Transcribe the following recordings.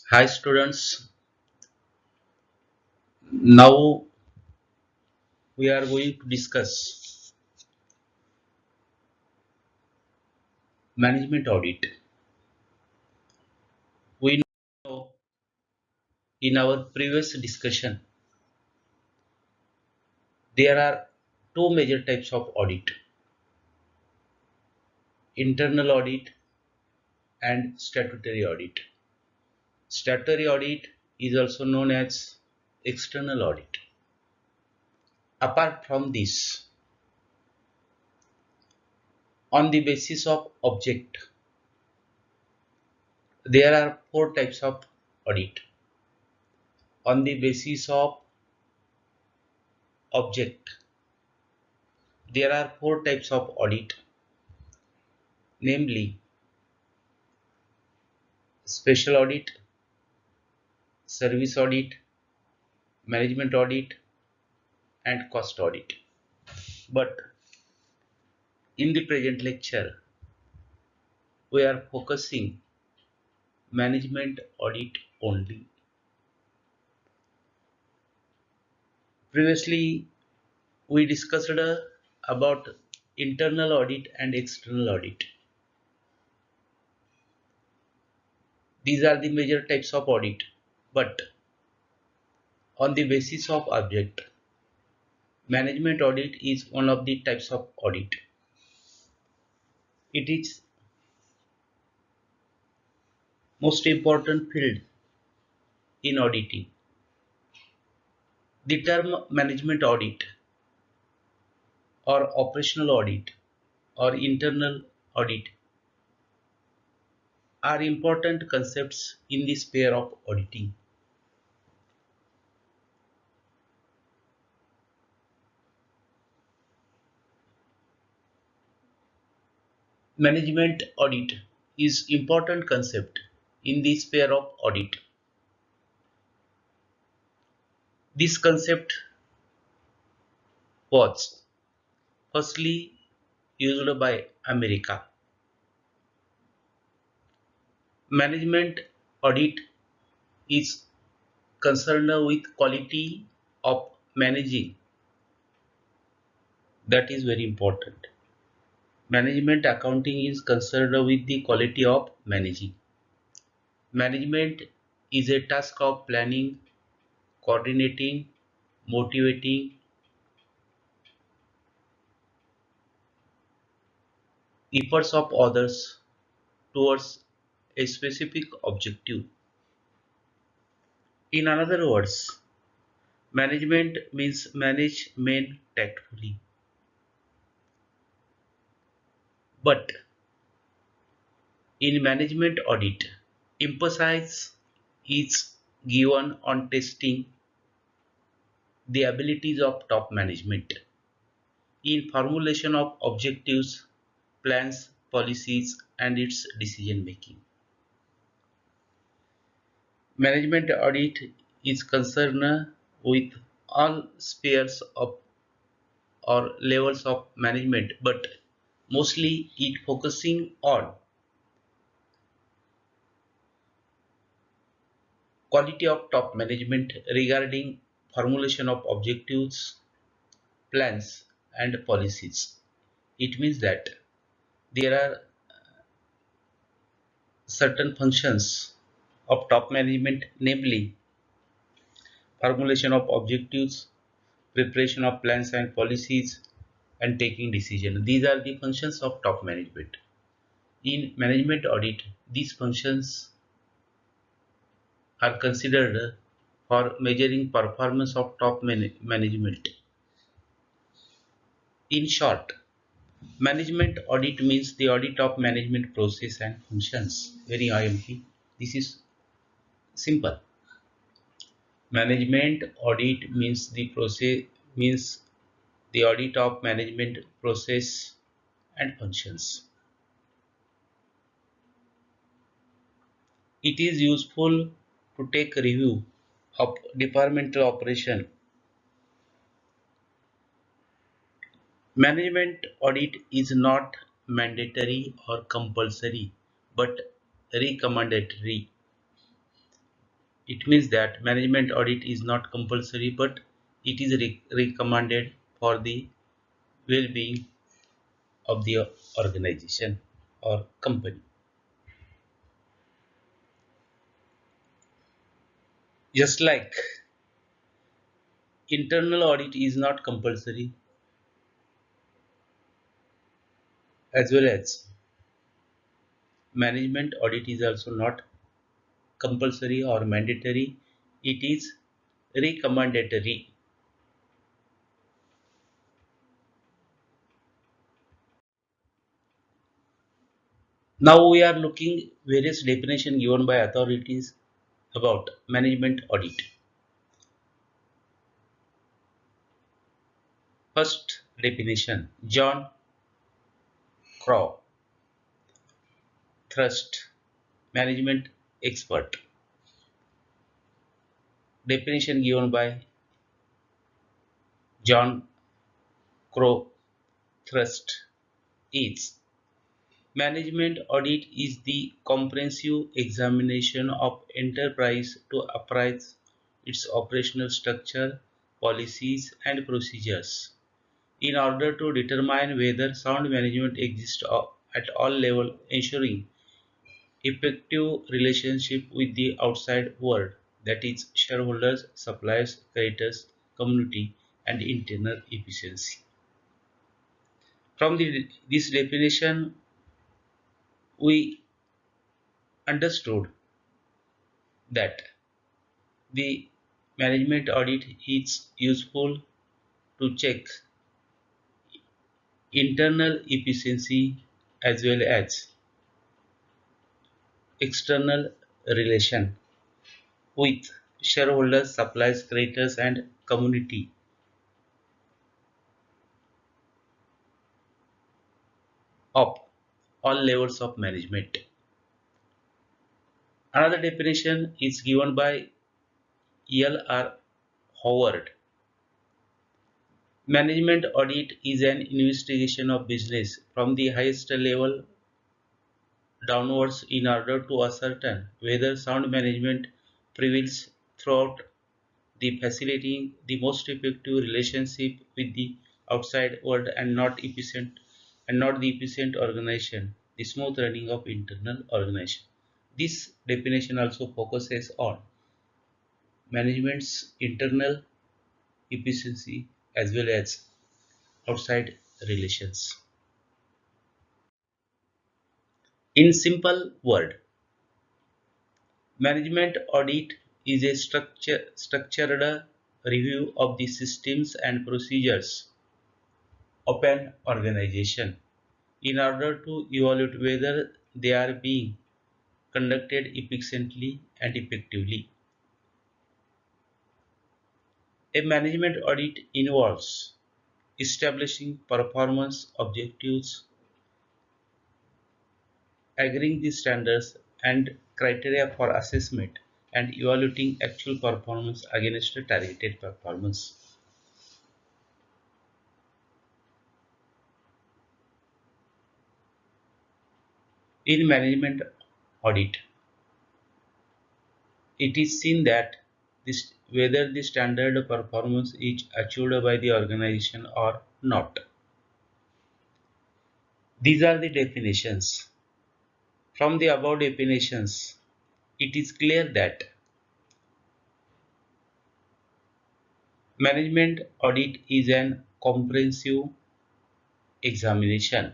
Hi students, now we are going to discuss management audit. We know in our previous discussion there are two major types of audit, internal audit and statutory audit. Statutory audit is also known as external audit. Apart from this, on the basis of object, there are four types of audit. On the basis of object, there are four types of audit, namely special audit, service audit, management audit, and cost audit. But in the present lecture, we are focusing management audit only. Previously, we discussed about internal audit and external audit. These are the major types of audit, but on the basis of object, management audit is one of the types of audit. It is most important field in auditing. The term management audit or operational audit or internal audit are important concepts in the sphere of auditing. Management audit is important concept in the sphere of audit. This concept was firstly used by America. Management audit is concerned with quality of managing. That is very important. Management accounting is concerned with the quality of managing. Management is a task of planning, coordinating, motivating efforts of others towards a specific objective. In other words, management means manage men tactfully. But in management audit, emphasis is given on testing the abilities of top management in formulation of objectives, plans, policies, and its decision making. Management audit is concerned with all spheres of or levels of management, but mostly it focusing on quality of top management regarding formulation of objectives, plans, and policies. It means that there are certain functions of top management, namely formulation of objectives, preparation of plans and policies, and taking decision. These are the functions of top management. In management audit, these functions are considered for measuring performance of top management. In short, management audit means the audit of management process and functions. Very IMP. This is simple. Management audit means the audit of management process and functions. It is useful to take a review of departmental operation. Management audit is not mandatory or compulsory but recommendatory. It means that management audit is not compulsory, but it is recommended for the well-being of the organization or company. Just like internal audit is not compulsory, as well as management audit is also not compulsory or mandatory, it is recommendatory. Now we are looking various definition given by authorities about management audit. First definition, John Crow, Thrust, management expert. Definition given by John Crow Thrust is management audit is the comprehensive examination of enterprise to appraise its operational structure, policies, and procedures in order to determine whether sound management exists at all levels, ensuring effective relationship with the outside world, that is, shareholders, suppliers, creditors, community, and internal efficiency. From this definition, we understood that the management audit is useful to check internal efficiency as well as external relation with shareholders, suppliers, creditors, and community of all levels of management. Another definition is given by L. R. Howard. Management audit is an investigation of business from the highest level downwards in order to ascertain whether sound management prevails throughout the facilitating the most effective relationship with the outside world and not the efficient organization, the smooth running of internal organization. This definition also focuses on management's internal efficiency as well as outside relations. In simple word, management audit is a structured review of the systems and procedures of an organization in order to evaluate whether they are being conducted efficiently and effectively. A management audit involves establishing performance objectives, agreeing the standards and criteria for assessment, and evaluating actual performance against a targeted performance. In management audit, it is seen that whether the standard performance is achieved by the organization or not. These are the definitions. From the above definitions, it is clear that management audit is an comprehensive examination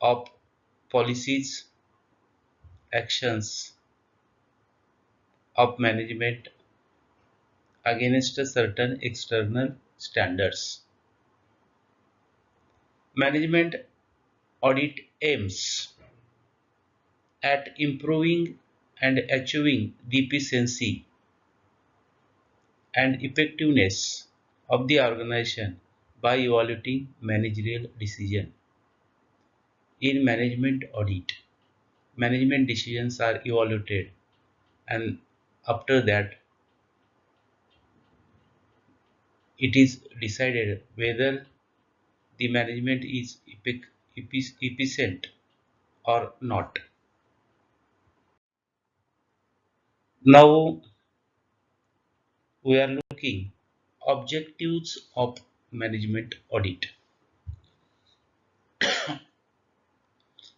of policies, actions of management against certain external standards. Management audit aims at improving and achieving the efficiency and effectiveness of the organization by evaluating managerial decision. In management audit, management decisions are evaluated, and after that it is decided whether the management is efficient or not. Now we are looking objectives of management audit.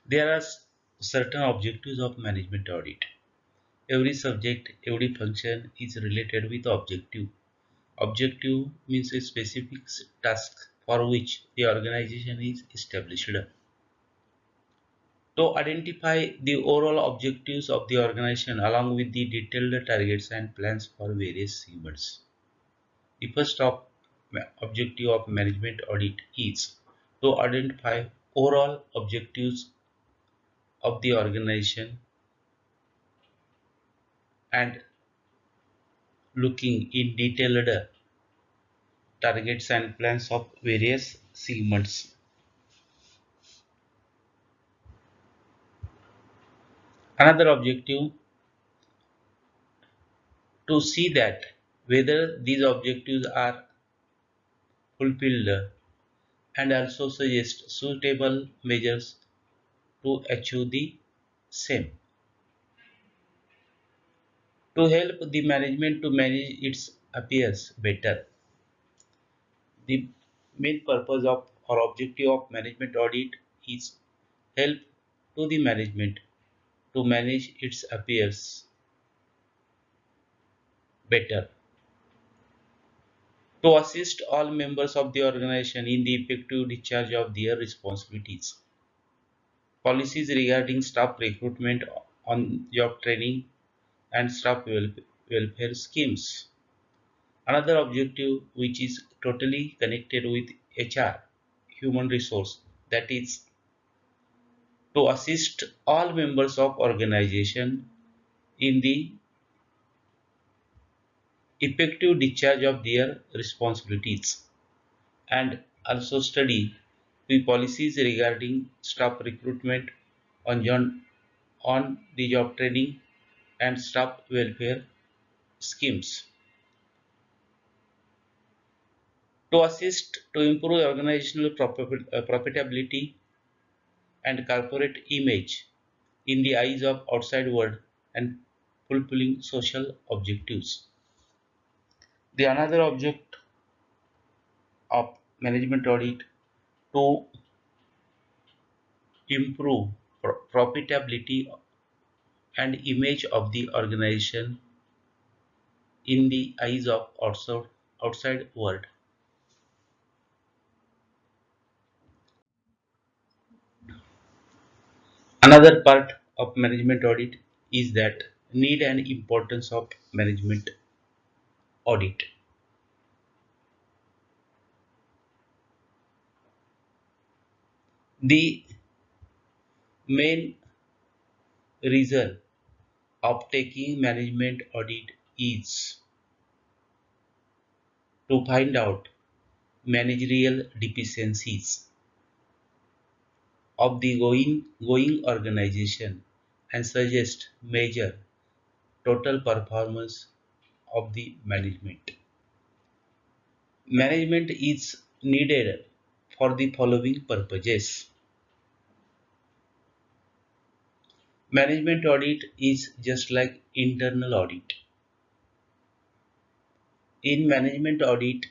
There are certain objectives of management audit. Every subject, every function is related with objective. Objective means a specific task for which the organization is established. To identify the overall objectives of the organization along with the detailed targets and plans for various segments. The first objective of management audit is to identify overall objectives of the organization and looking in detailed targets and plans of various segments. Another objective to see that whether these objectives are fulfilled and also suggest suitable measures to achieve the same. To help the management to manage its affairs better, the main purpose of or objective of management audit is help to the management to manage its affairs better, to assist all members of the organization in the effective discharge of their responsibilities. Policies regarding staff recruitment, on job training, and staff welfare schemes. Another objective which is totally connected with HR, human resource, that is to assist all members of organization in the effective discharge of their responsibilities and also study the policies regarding staff recruitment on the job training and staff welfare schemes. To assist to improve organizational profitability and corporate image in the eyes of outside world and fulfilling social objectives. The another object of management audit to improve profitability and image of the organization in the eyes of outside world. Another part of management audit is that need and importance of management audit. The main reason of taking management audit is to find out managerial deficiencies of the going organization and suggest measure total performance of the management. Management is needed for the following purposes. Management audit is just like internal audit. In management audit,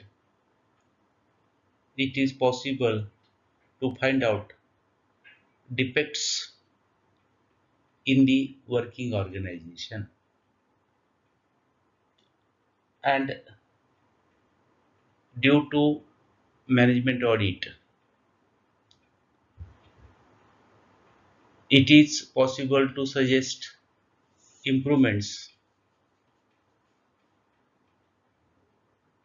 it is possible to find out defects in the working organization, and due to management audit, it is possible to suggest improvements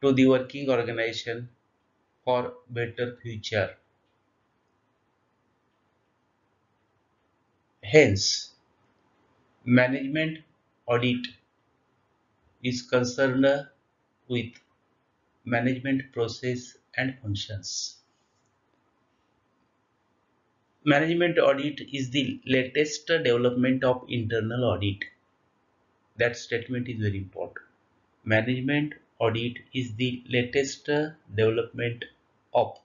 to the working organization for better future. Hence, management audit is concerned with management process and functions. Management audit is the latest development of internal audit. That statement is very important. Management audit is the latest development of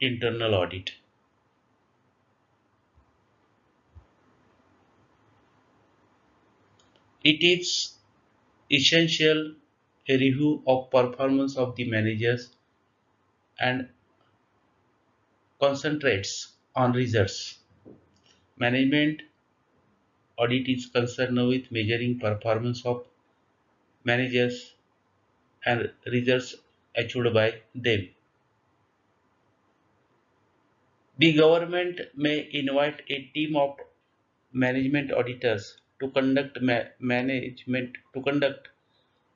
internal audit. It is essential a review of performance of the managers and concentrates on results. Management audit is concerned with measuring performance of managers and results achieved by them. The government may invite a team of management auditors to conduct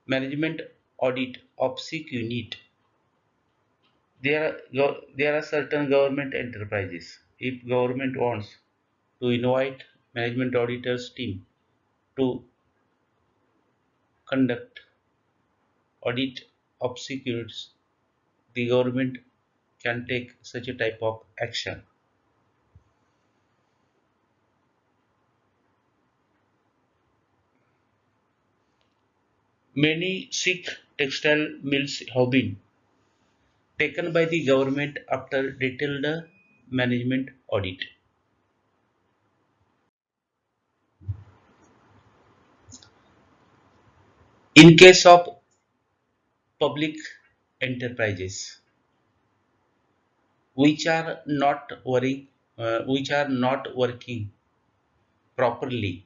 management audit of SIC unit. There are certain government enterprises. If government wants to invite management auditors team to conduct audit of SIC units, the government can take such a type of action. Many Sikh textile mills have been taken by the government after detailed management audit. In case of public enterprises which are not working properly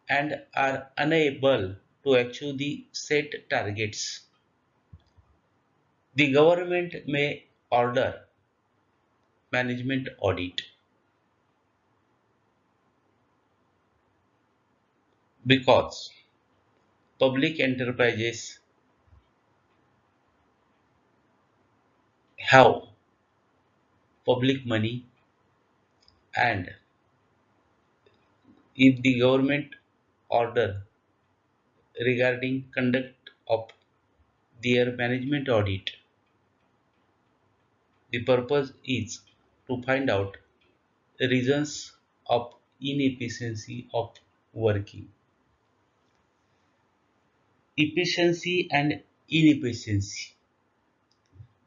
and are unable to achieve the set targets, the government may order management audit because public enterprises have public money, and if the government order regarding conduct of their management audit, the purpose is to find out reasons of inefficiency of working. Efficiency and inefficiency.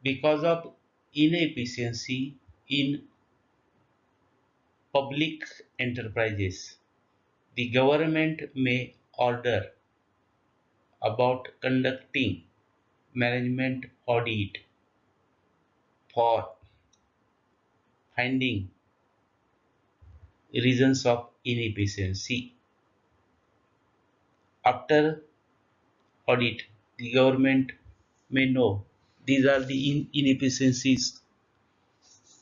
Because of inefficiency in public enterprises, the government may order about conducting management audit for finding reasons of inefficiency. After audit, the government may know these are the inefficiencies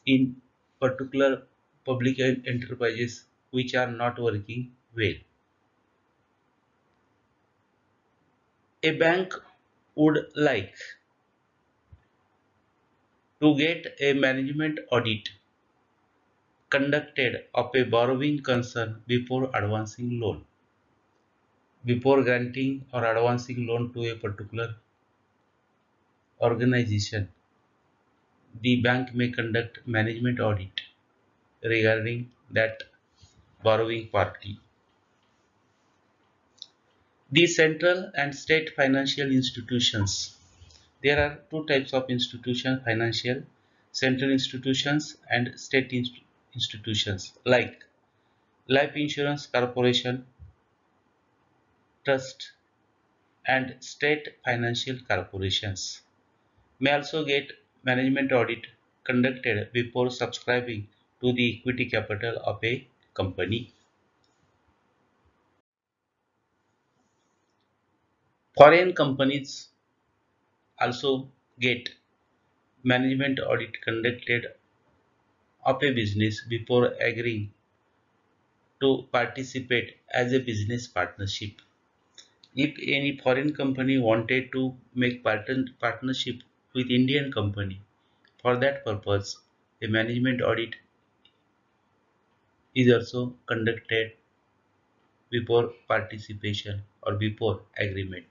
in particular public enterprises which are not working well. A bank would like to get a management audit conducted of a borrowing concern before advancing loan. Before granting or advancing loan to a particular organization, the bank may conduct management audit regarding that borrowing party. The central and state financial institutions. There are two types of institutions: financial, central institutions and state institutions like life insurance corporation, trust, and state financial corporations may also get management audit conducted before subscribing to the equity capital of a company. Foreign companies also get management audit conducted of a business before agreeing to participate as a business partnership. If any foreign company wanted to make partnership with Indian company, for that purpose, a management audit is also conducted before participation or before agreement.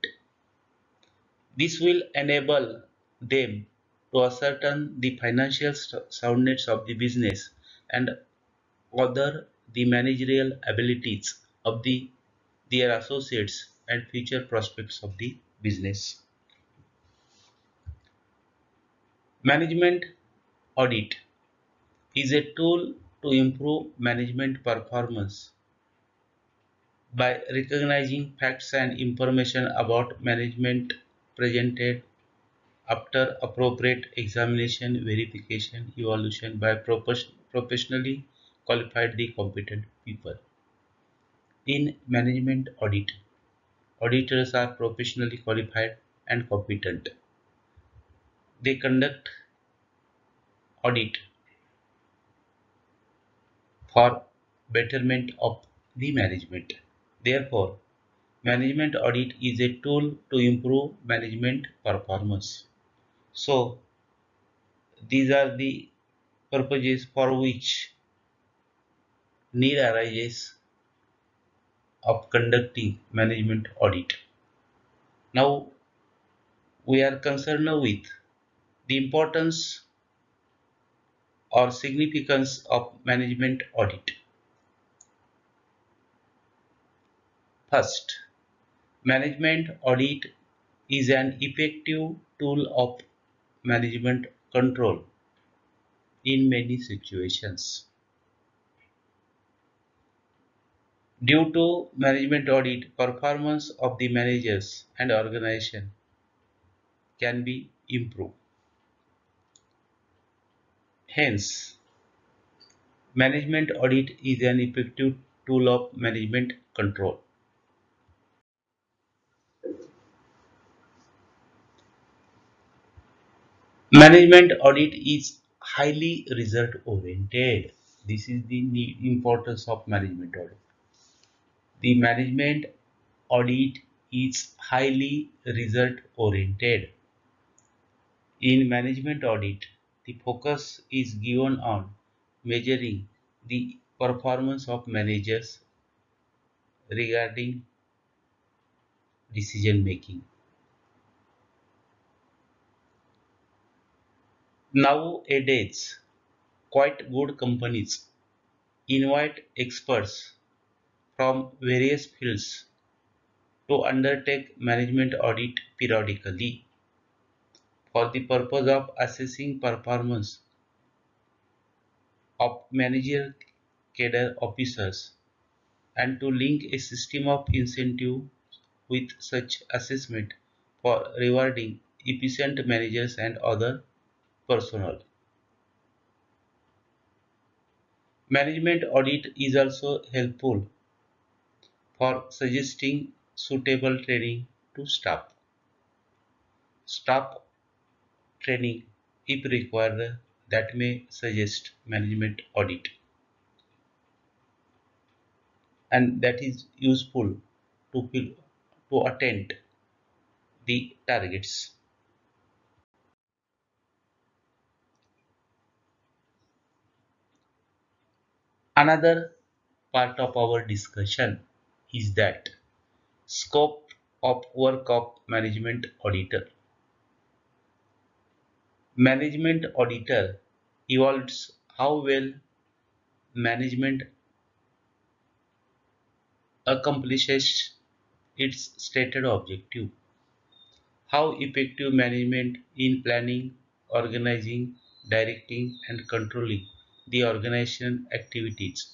This will enable them to ascertain the financial soundness of the business and other the managerial abilities of their associates and future prospects of the business. Management audit is a tool to improve management performance by recognizing facts and information about management presented after appropriate examination, verification, evaluation by professionally qualified the competent people. In management audit, auditors are professionally qualified and competent. They conduct audit for betterment of the management. Therefore, management audit is a tool to improve management performance. So, these are the purposes for which need arises of conducting management audit. Now, we are concerned with the importance or significance of management audit. First, management audit is an effective tool of management control in many situations. Due to management audit, performance of the managers and organization can be improved. Hence, management audit is an effective tool of management control. Management audit is highly result oriented. This is the importance of management audit. The management audit is highly result oriented. In management audit, the focus is given on measuring the performance of managers regarding decision making. Nowadays, quite good companies invite experts from various fields to undertake management audit periodically for the purpose of assessing performance of managerial cadre officers and to link a system of incentive with such assessment for rewarding efficient managers and other personnel. Management audit is also helpful for suggesting suitable training to staff. Staff training, if required, that may suggest management audit, and that is useful to attain the targets. Another part of our discussion is that scope of work of management auditor. Management auditor evaluates how well management accomplishes its stated objective, how effective management in planning, organizing, directing, and controlling the organization activities.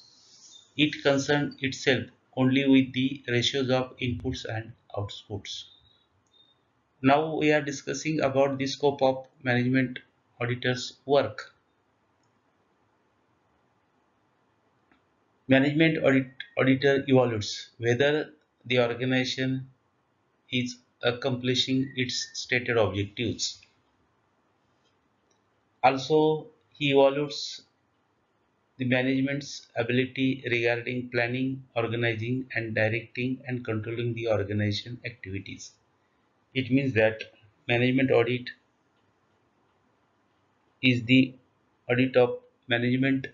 It concerns itself only with the ratios of inputs and outputs. Now we are discussing about the scope of management auditor's work. Auditor evaluates whether the organization is accomplishing its stated objectives. Also, he evaluates the management's ability regarding planning, organizing, and directing and controlling the organization activities. It means that management audit is the audit of management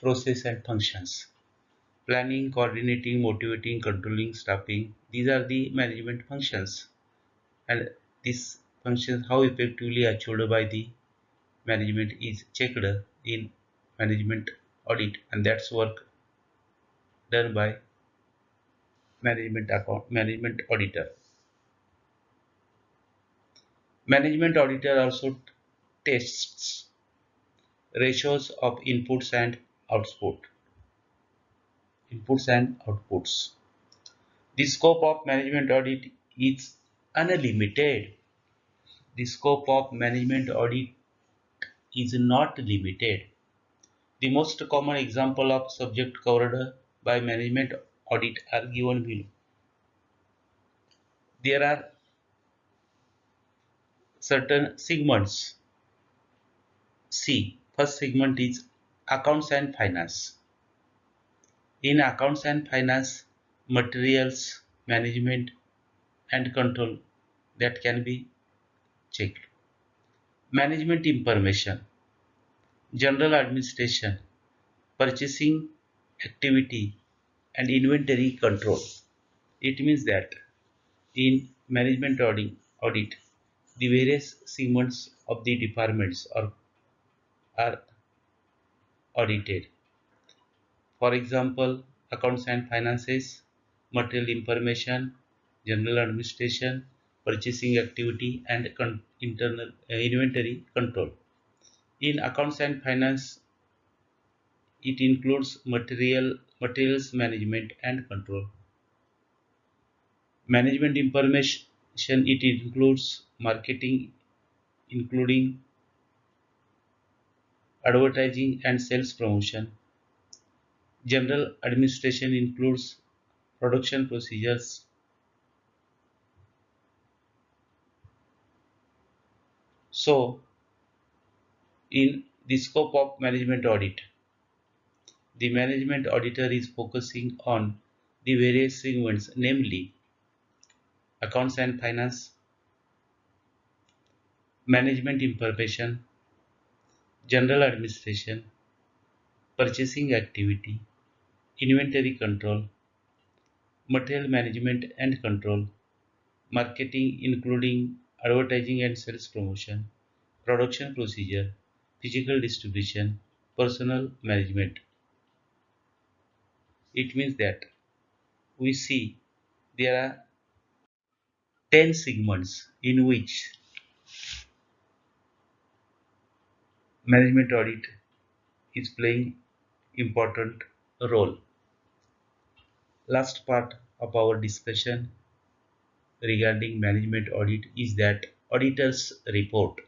process and functions. Planning, coordinating, motivating, controlling, staffing. These are the management functions. And these functions, how effectively achieved by the management is checked in management audit, and that's work done by management auditor. Management auditor also tests ratios of outputs and outputs. The scope of management audit is unlimited. The scope of management audit is not limited. The most common example of subject covered by management audit are given below. There are certain segments. C. First segment is accounts and finance. In accounts and finance, materials, management and control that can be checked. Management information, general administration, purchasing activity and inventory control. It means that in management audit, the various segments of the departments are audited. For example, accounts and finances, material information, general administration, purchasing activity, and internal inventory control. In accounts and finance, it includes materials management and control. Management information, it includes marketing, including advertising and sales promotion. General administration includes production procedures. So, in the scope of management audit, the management auditor is focusing on the various segments, namely accounts and finance, management information, general administration, purchasing activity, inventory control, material management and control, marketing including advertising and sales promotion, production procedure, physical distribution, personal management. It means that we see there are 10 segments in which management audit is playing important role. Last part of our discussion regarding management audit is that auditor's report.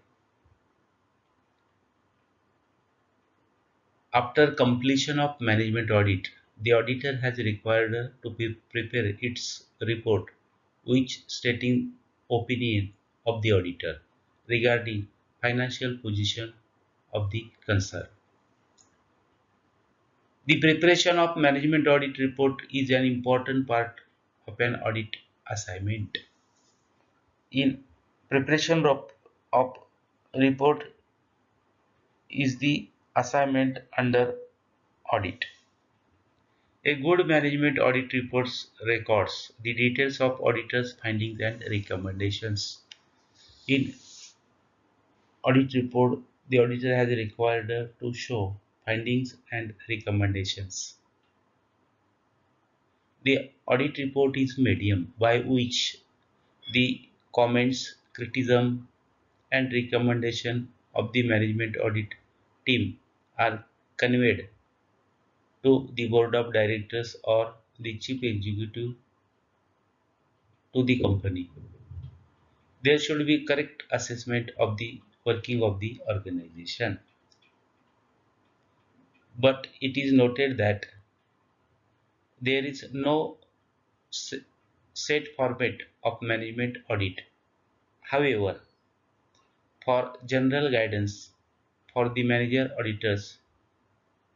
After completion of management audit, the auditor has required to prepare its report, which stating opinion of the auditor regarding financial position of the concern. The preparation of management audit report is an important part of an audit assignment. In preparation of report is the assignment under audit. A good management audit reports records the details of auditor's findings and recommendations. In audit report, the auditor has required to show findings and recommendations. The audit report is medium by which the comments, criticism, and recommendation of the management audit team are conveyed to the board of directors or the chief executive to the company. There should be correct assessment of the working of the organization. But it is noted that there is no set format of management audit. However, for general guidance for the manager auditors,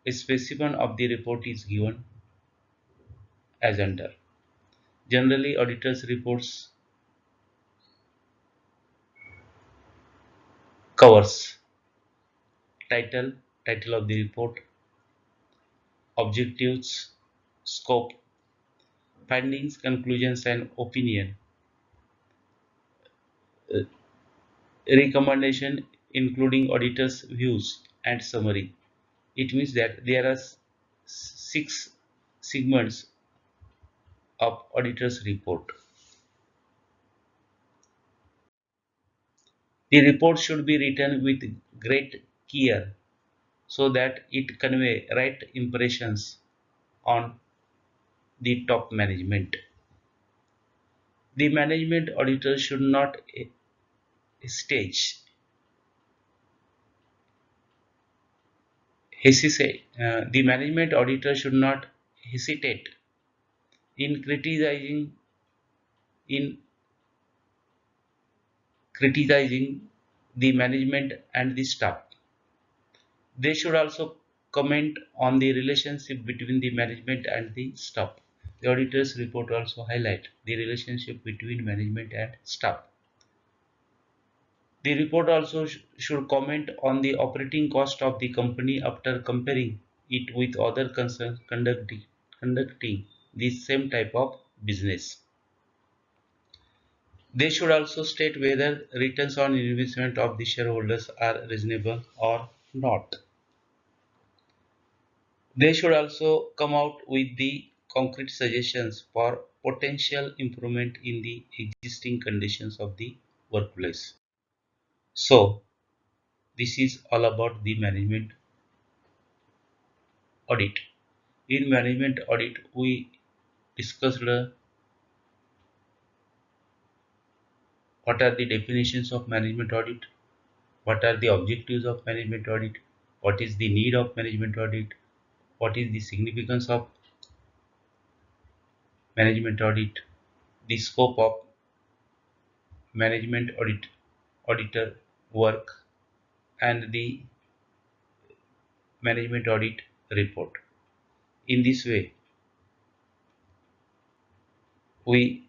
a specimen of the report is given as under. Generally, auditors reports covers title, title of the report, objectives, scope, findings, conclusions and opinion, uh, recommendation including auditors views and summary. It means that there are six segments of auditor's report. The report should be written with great care so that it convey right impressions on the top management. The management auditor should not stage the management auditor should not hesitate in in criticizing the management and the staff. They should also comment on the relationship between the management and the staff. The auditor's report also highlight the relationship between management and staff. The report also should comment on the operating cost of the company after comparing it with other concerns conducting the same type of business. They should also state whether returns on investment of the shareholders are reasonable or not. They should also come out with the concrete suggestions for potential improvement in the existing conditions of the workplace. So, this is all about the management audit. In management audit, we discussed what are the definitions of management audit, what are the objectives of management audit, what is the need of management audit, what is the significance of management audit, the scope of management auditor work, and the management audit report. In this way, we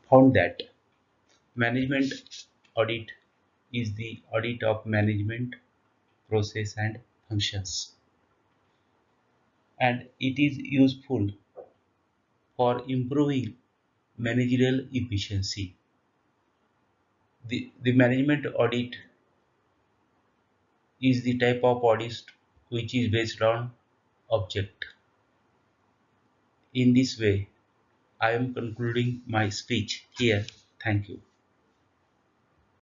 found that management audit is the audit of management process and functions, and it is useful for improving managerial efficiency. The management audit is the type of audit which is based on object. In this way, I am concluding my speech here. Thank you.